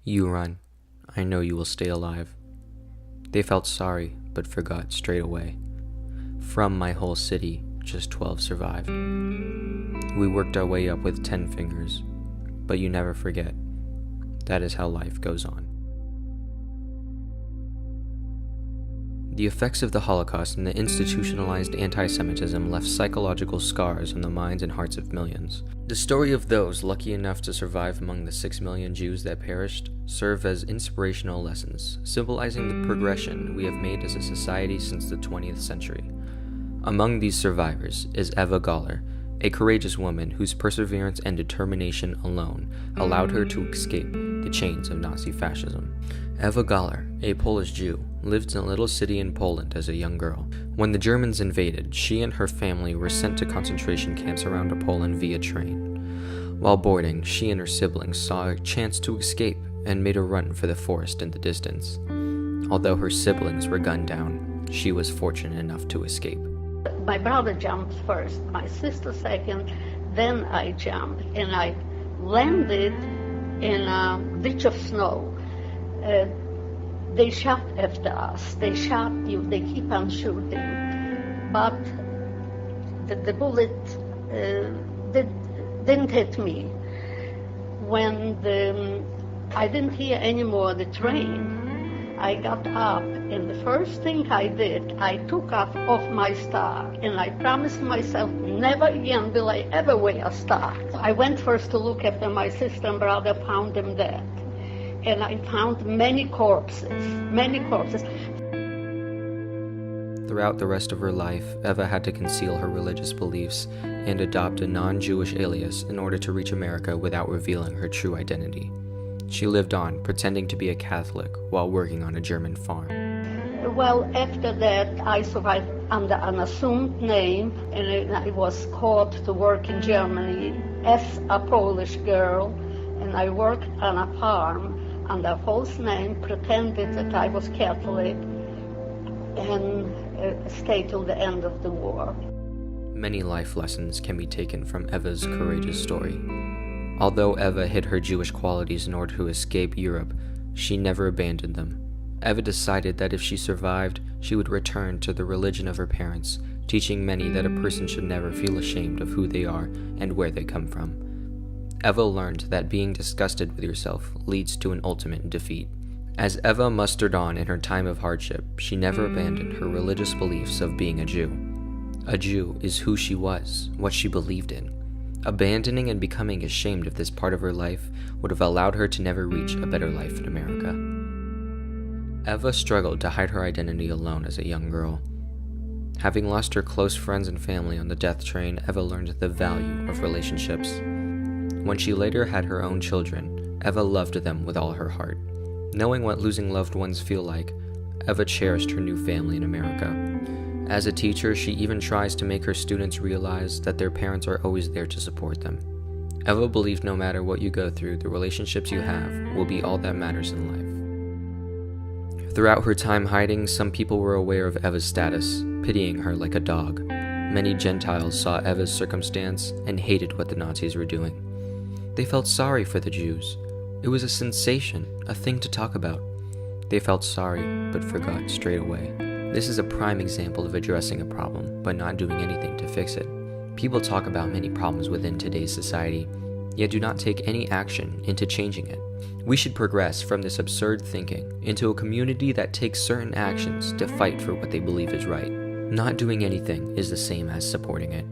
You run. I know you will stay alive. They felt sorry, but forgot straight away. From my whole city, just 12 survived. We worked our way up with 10 fingers, but you never forget. That is how life goes on. The effects of the Holocaust and the institutionalized anti-Semitism left psychological scars on the minds and hearts of millions. The story of those lucky enough to survive among the 6 million Jews that perished serve as inspirational lessons, symbolizing the progression we have made as a society since the 20th century. Among these survivors is Eva Gawler, a courageous woman whose perseverance and determination alone allowed her to escape the chains of Nazi fascism. Eva Gawler, a Polish Jew, lived in a little city in Poland as a young girl. When the Germans invaded, she and her family were sent to concentration camps around Poland via train. While boarding, she and her siblings saw a chance to escape and made a run for the forest in the distance. Although her siblings were gunned down, she was fortunate enough to escape. My brother jumped first, my sister second, then I jumped, and I landed in a ditch of snow. They shot after us, they shot you, they keep on shooting, but the bullet didn't hit me. When I didn't hear anymore the train, I got up, and the first thing I did, I took off my star, and I promised myself never again will I ever wear a star. I went first to look after my sister and brother, found them dead. And I found many corpses. Throughout the rest of her life, Eva had to conceal her religious beliefs and adopt a non-Jewish alias in order to reach America without revealing her true identity. She lived on, pretending to be a Catholic while working on a German farm. Well, after that, I survived under an assumed name, and I was called to work in Germany as a Polish girl, and I worked on a farm under a false name, pretended that I was Catholic, and stayed till the end of the war. Many life lessons can be taken from Eva's courageous story. Although Eva hid her Jewish qualities in order to escape Europe, she never abandoned them. Eva decided that if she survived, she would return to the religion of her parents, teaching many that a person should never feel ashamed of who they are and where they come from. Eva learned that being disgusted with yourself leads to an ultimate defeat. As Eva mustered on in her time of hardship, she never abandoned her religious beliefs of being a Jew. A Jew is who she was, what she believed in. Abandoning and becoming ashamed of this part of her life would have allowed her to never reach a better life in America. Eva struggled to hide her identity alone as a young girl. Having lost her close friends and family on the death train, Eva learned the value of relationships. When she later had her own children, Eva loved them with all her heart. Knowing what losing loved ones feel like, Eva cherished her new family in America. As a teacher, she even tries to make her students realize that their parents are always there to support them. Eva believed no matter what you go through, the relationships you have will be all that matters in life. Throughout her time hiding, some people were aware of Eva's status, pitying her like a dog. Many Gentiles saw Eva's circumstance and hated what the Nazis were doing. They felt sorry for the Jews. It was a sensation, a thing to talk about. They felt sorry, but forgot straight away. This is a prime example of addressing a problem, but not doing anything to fix it. People talk about many problems within today's society, yet do not take any action into changing it. We should progress from this absurd thinking into a community that takes certain actions to fight for what they believe is right. Not doing anything is the same as supporting it.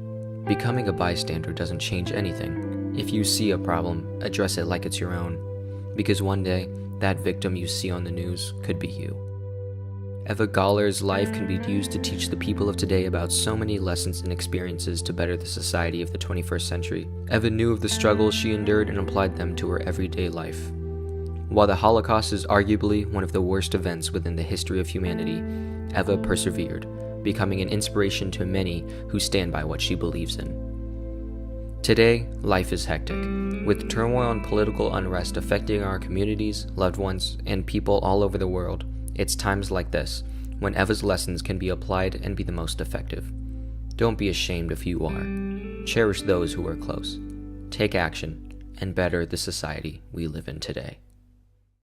Becoming a bystander doesn't change anything. If you see a problem, address it like it's your own, because one day, that victim you see on the news could be you. Eva Gawler's life can be used to teach the people of today about so many lessons and experiences to better the society of the 21st century. Eva knew of the struggles she endured and applied them to her everyday life. While the Holocaust is arguably one of the worst events within the history of humanity, Eva persevered, becoming an inspiration to many who stand by what she believes in. Today, life is hectic, with turmoil and political unrest affecting our communities, loved ones, and people all over the world. It's times like this when Eva's lessons can be applied and be the most effective. Don't be ashamed of who you are. Cherish those who are close. Take action and better the society we live in today.